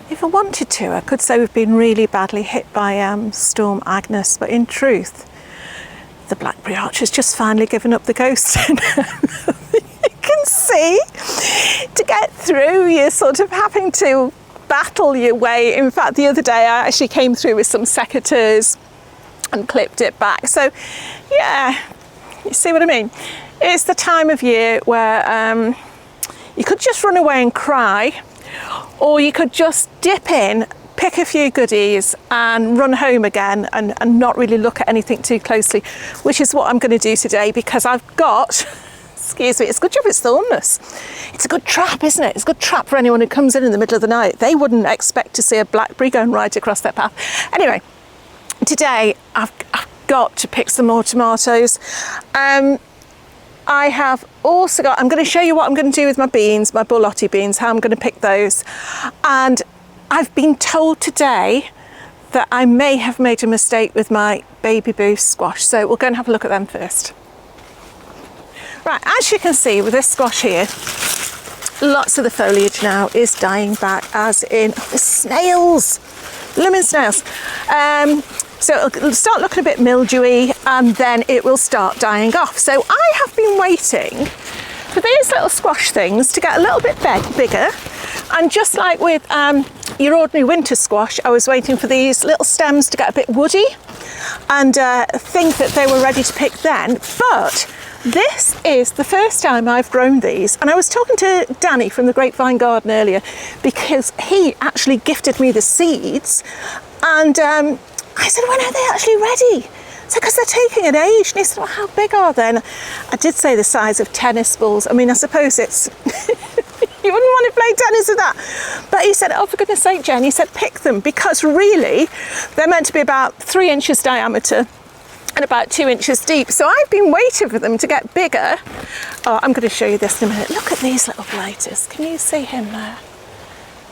if I wanted to, I could say we've been really badly hit by Storm Agnes, but in truth, the blackberry arch has just finally given up the ghost. You can see, to get through, you're sort of having to battle your way. In fact, the other day I actually came through with some secateurs and clipped it back. So yeah, you see what I mean? It's the time of year where you could just run away and cry, or you could just dip in, pick a few goodies and run home again and not really look at anything too closely, which is what I'm going to do today, because I've got, excuse me, it's a good job it's thornless. It's a good trap, isn't it? It's a good trap for anyone who comes in the middle of the night. They wouldn't expect to see a blackberry going right across their path. Anyway, today I've got to pick some more tomatoes. I have also got, I'm going to show you what I'm going to do with my beans, my borlotti beans, how I'm going to pick those. And I've been told today that I may have made a mistake with my baby boost squash. So we'll go and have a look at them first. Right, as you can see with this squash here, lots of the foliage now is dying back, as in the snails, blooming snails. So it'll start looking a bit mildewy and then it will start dying off. So I have been waiting for these little squash things to get a little bit bigger. And just like with your ordinary winter squash, I was waiting for these little stems to get a bit woody and think that they were ready to pick then. But this is the first time I've grown these. And I was talking to Danny from the Grapevine Garden earlier, because he actually gifted me the seeds. And I said, when are they actually ready? I said, because they're taking an age. And he said, well, how big are they? And I did say the size of tennis balls. I mean, I suppose it's, you wouldn't want to play tennis with that. But he said, oh, for goodness sake, Jen, he said, pick them, because really they're meant to be about 3 inches diameter and about 2 inches deep. So I've been waiting for them to get bigger. Oh, I'm going to show you this in a minute. Look at these little blighters. Can you see him there?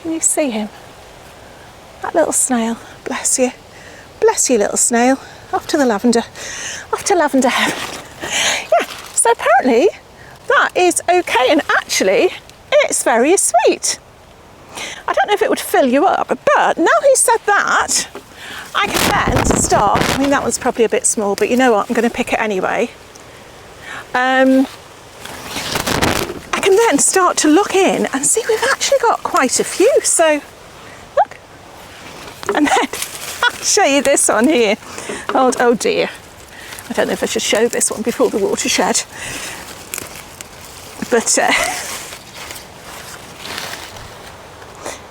Can you see him? That little snail, bless you. Bless you, little snail. Off to the lavender. Off to lavender heaven. Yeah, so apparently that is okay, and actually it's very sweet. I don't know if it would fill you up, but now he said that, I can then start, I mean that one's probably a bit small, but you know what, I'm going to pick it anyway. I can then start to look in and see we've actually got quite a few, so look. And then I'll show you this one here. Oh dear. I don't know if I should show this one before the watershed. But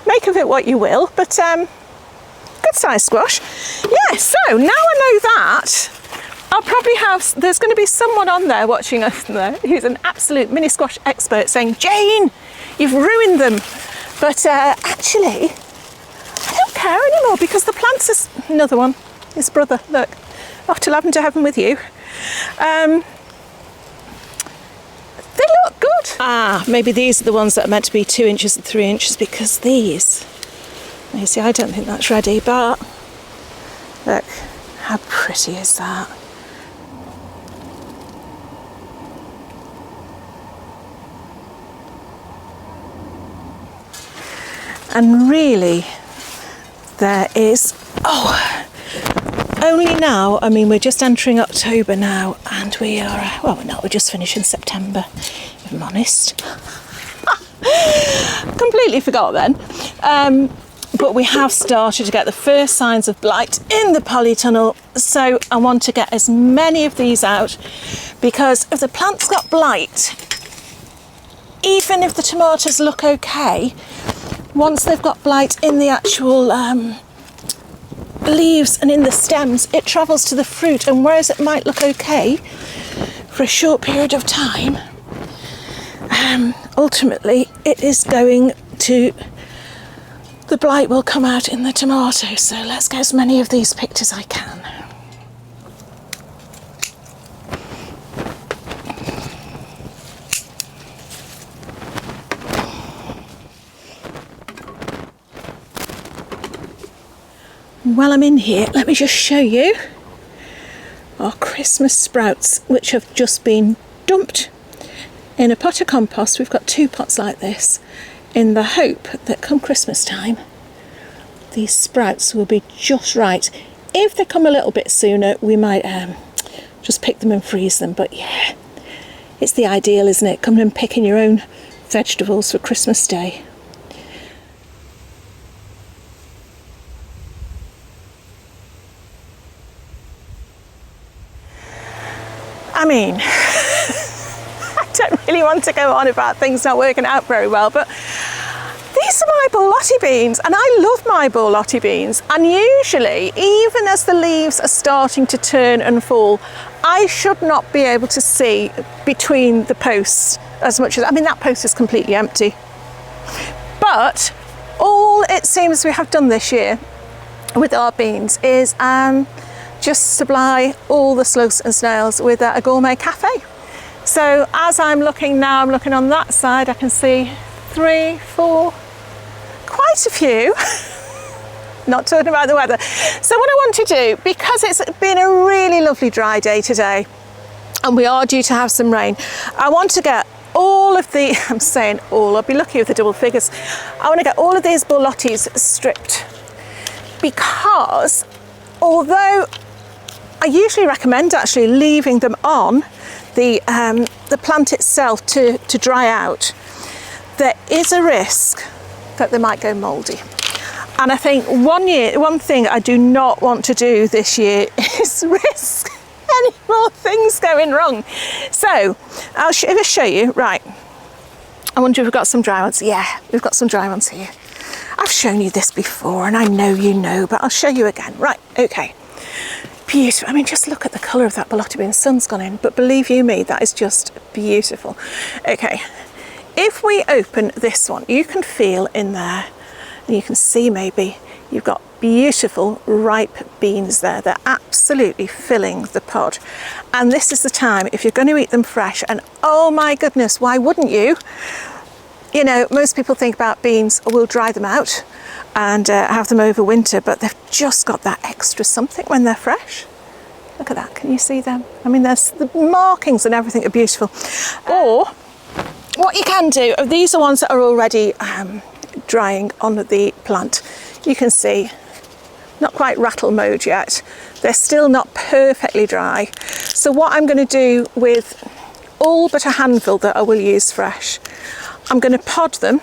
make of it what you will. But good size squash. Yeah, so now I know that, I'll probably have, there's going to be someone on there watching us there who's an absolute mini squash expert saying, Jane, you've ruined them. But actually, I don't care anymore, because the plants is another one, his brother, look, off to lavender heaven with you. They look good. Ah, maybe these are the ones that are meant to be 2 inches and 3 inches, because these, you see, I don't think that's ready, but look, how pretty is that? And really, there is, only now, I mean, we're just entering October now, and we are, well, we're not, we're just finishing September, if I'm honest. Completely forgot then. But we have started to get the first signs of blight in the polytunnel, so I want to get as many of these out, because if the plant's got blight, even if the tomatoes look okay, once they've got blight in the actual leaves and in the stems, it travels to the fruit, and whereas it might look okay for a short period of time, ultimately it is going to, the blight will come out in the tomatoes. So let's get as many of these picked as I can. While I'm in here, let me just show you our Christmas sprouts, which have just been dumped in a pot of compost. We've got 2 pots like this, in the hope that come Christmas time these sprouts will be just right. If they come a little bit sooner, we might just pick them and freeze them. But yeah, it's the ideal, isn't it? Coming and picking your own vegetables for Christmas Day. I mean, I don't really want to go on about things not working out very well, but these are my borlotti beans, and I love my borlotti beans. And usually, even as the leaves are starting to turn and fall, I should not be able to see between the posts as much as, I mean, that post is completely empty. But all it seems we have done this year with our beans is just supply all the slugs and snails with a gourmet cafe. So as I'm looking now, I'm looking on that side, I can see 3, 4, quite a few. Not talking about the weather. So what I want to do, because it's been a really lovely dry day today, and we are due to have some rain, I want to get all of the, I'm saying all, I'll be lucky with the double figures. I want to get all of these borlottis stripped, because although I usually recommend actually leaving them on the plant itself to dry out, there is a risk that they might go mouldy. And I think one thing I do not want to do this year is risk any more things going wrong. So I'll show you. Right, I wonder if we've got some dry ones. Yeah, we've got some dry ones here. I've shown you this before and I know you know, but I'll show you again. Right, okay. Beautiful. I mean, just look at the colour of that borlotti bean. The sun's gone in, but believe you me, that is just beautiful. Okay, if we open this one, you can feel in there, and you can see maybe you've got beautiful ripe beans there. They're absolutely filling the pod. And this is the time, if you're going to eat them fresh, and oh my goodness, why wouldn't you? You know, most people think about beans, we'll dry them out and have them over winter, but they've just got that extra something when they're fresh. Look at that, can you see them? I mean, there's the markings and everything are beautiful. Or what you can do, these are ones that are already drying on the plant. You can see, not quite rattle mode yet. They're still not perfectly dry. So what I'm going to do with all but a handful that I will use fresh, I'm going to pod them,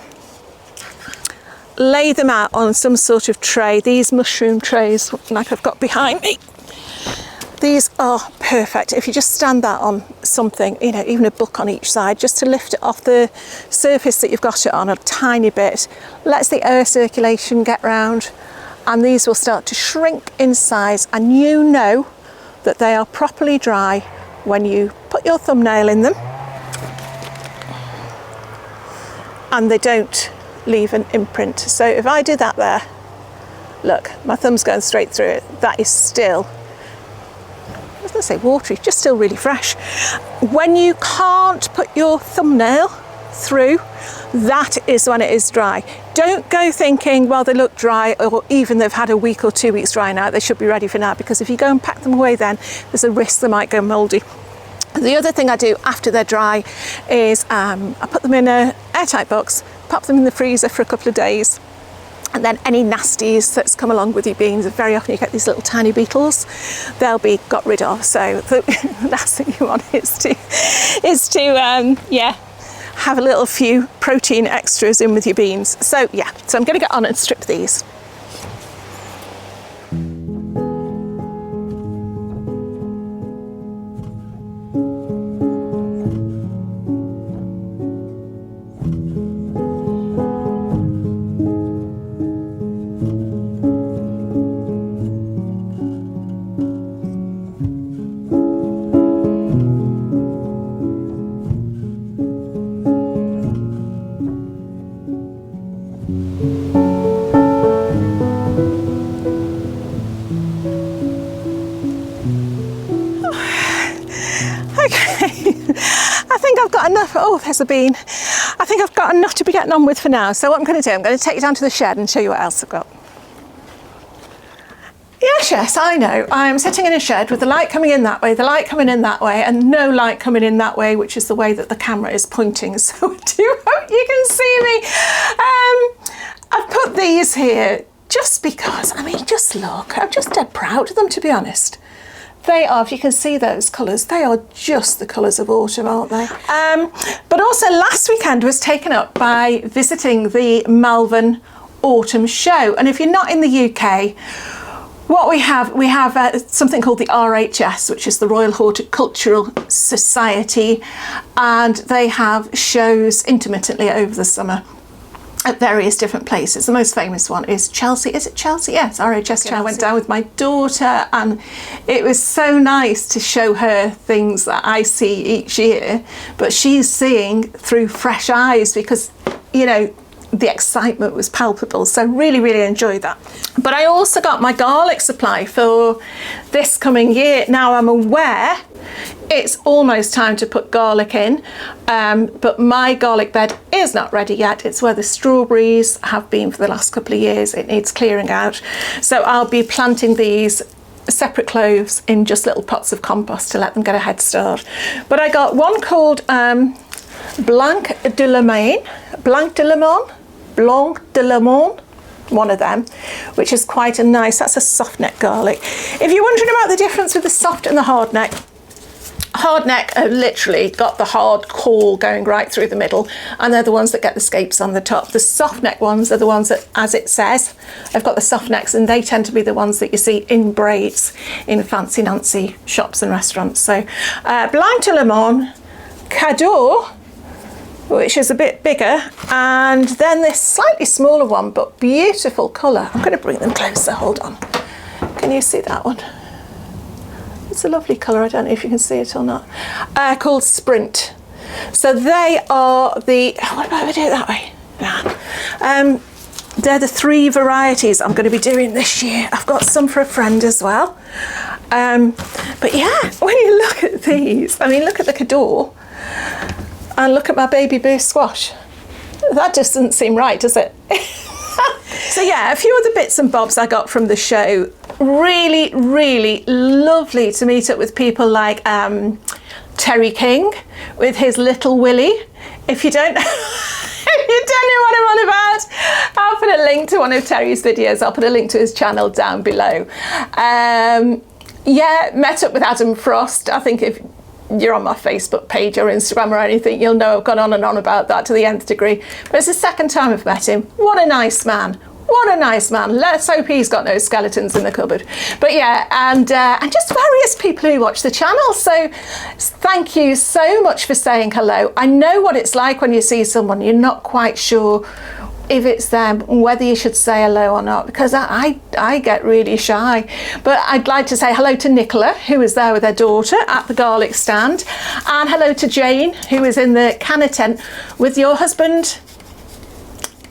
lay them out on some sort of tray, these mushroom trays like I've got behind me. These are perfect. If you just stand that on something, you know, even a book on each side, just to lift it off the surface that you've got it on a tiny bit, lets the air circulation get round, and these will start to shrink in size, and you know that they are properly dry when you put your thumbnail in them and they don't leave an imprint. So if I do that there, look, my thumb's going straight through it. That is still, I was going to say watery, just still really fresh. When you can't put your thumbnail through, that is when it is dry. Don't go thinking, well, they look dry, or even they've had a week or 2 weeks drying out, they should be ready for now, because if you go and pack them away then, there's a risk they might go mouldy. The other thing I do after they're dry is I put them in an airtight box, pop them in the freezer for a couple of days, and then any nasties that's come along with your beans, very often you get these little tiny beetles, they'll be got rid of. So the last thing you want is to yeah, have a little few protein extras in with your beans. So yeah, so I'm going to get on and strip these. Enough. Oh, there's a bean. I think I've got enough to be getting on with for now. So what I'm going to do, I'm going to take you down to the shed and show you what else I've got. Yes, I know. I'm sitting in a shed with the light coming in that way, the light coming in that way, and no light coming in that way, which is the way that the camera is pointing. So I do hope you can see me. I've put these here just because, I mean, just look, I'm just dead proud of them, to be honest. They are, if you can see those colours, they are just the colours of autumn, aren't they? But also last weekend was taken up by visiting the Malvern Autumn Show. And if you're not in the UK, what we have something called the RHS, which is the Royal Horticultural Society, and they have shows intermittently over the summer at various different places. The most famous one is Chelsea. Is it Chelsea? Yes, RHS. I went down with my daughter, and it was so nice to show her things that I see each year, but she's seeing through fresh eyes because, you know, the excitement was palpable. So really, really enjoyed that. But I also got my garlic supply for this coming year. Now I'm aware it's almost time to put garlic in, but my garlic bed is not ready yet. It's where the strawberries have been for the last couple of years. It needs clearing out. So I'll be planting these separate cloves in just little pots of compost to let them get a head start. But I got one called Blanc de Lemon, one of them, which is quite a nice, that's a soft neck garlic. If you're wondering about the difference with the soft and the hard neck have literally got the hard core going right through the middle, and they're the ones that get the scapes on the top. The soft neck ones are the ones that, as it says, they've got the soft necks, and they tend to be the ones that you see in braids in fancy Nancy shops and restaurants. So Blanc de Lemon, Cadeau, which is a bit bigger, and then this slightly smaller one, but beautiful colour. I'm going to bring them closer, hold on. Can you see that one? It's a lovely colour, I don't know if you can see it or not. Called Sprint. So they are the, what about we do it that way? Yeah. They're the 3 varieties I'm going to be doing this year. I've got some for a friend as well. But yeah, when you look at these, I mean, look at the Cador, and look at my baby blue squash. That just doesn't seem right, does it? So yeah, a few other bits and bobs I got from the show. Really, really lovely to meet up with people like Terry King with his little Willie. If you don't, if you don't know what I'm on about, I'll put a link to one of Terry's videos. I'll put a link to his channel down below. Yeah, met up with Adam Frost. I think if you're on my Facebook page or Instagram or anything, you'll know I've gone on and on about that to the nth degree. But it's the second time I've met him. What a nice man. What a nice man. Let's hope he's got no skeletons in the cupboard. But yeah, and just various people who watch the channel. So thank you so much for saying hello. I know what it's like when you see someone, you're not quite sure if it's them, whether you should say hello or not, because I get really shy. But I'd like to say hello to Nicola, who was there with her daughter at the garlic stand, and hello to Jane, who is in the canner tent with your husband.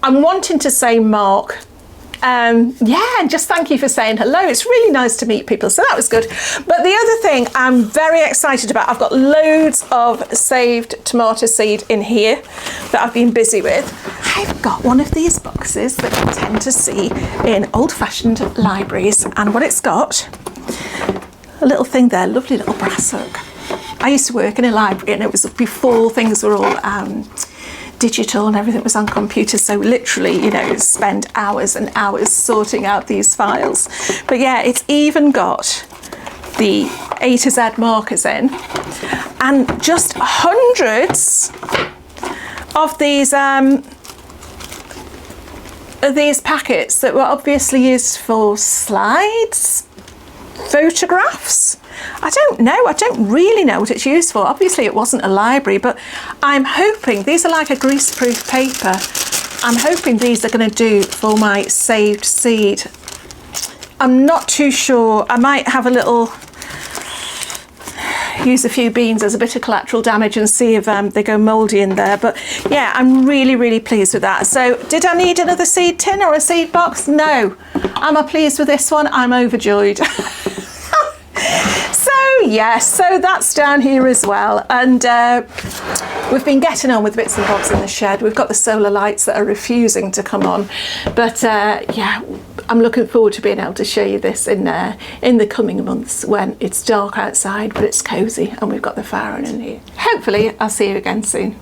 I'm wanting to say Mark. Yeah, and just thank you for saying hello. It's really nice to meet people, so that was good. But the other thing I'm very excited about, I've got loads of saved tomato seed in here that I've been busy with. I've got one of these boxes that you tend to see in old-fashioned libraries, and what it's got, a little thing there, lovely little brass hook. I used to work in a library, and it was before things were all digital and everything was on computers, so literally, you know, spend hours and hours sorting out these files. But yeah, it's even got the A to Z markers in, and just hundreds of these packets that were obviously used for slides, photographs. I don't know, I don't really know what it's used for. Obviously it wasn't a library, but I'm hoping, these are like a greaseproof paper. I'm hoping these are going to do for my saved seed. I'm not too sure. I might have a little, use a few beans as a bit of collateral damage and see if they go mouldy in there. But yeah, I'm really, really pleased with that. So did I need another seed tin or a seed box? No. Am I pleased with this one? I'm overjoyed. So yes, so that's down here as well, and we've been getting on with bits and bobs in the shed. We've got the solar lights that are refusing to come on, but yeah, I'm looking forward to being able to show you this in the coming months when it's dark outside but it's cosy and we've got the fire on in here. Hopefully I'll see you again soon.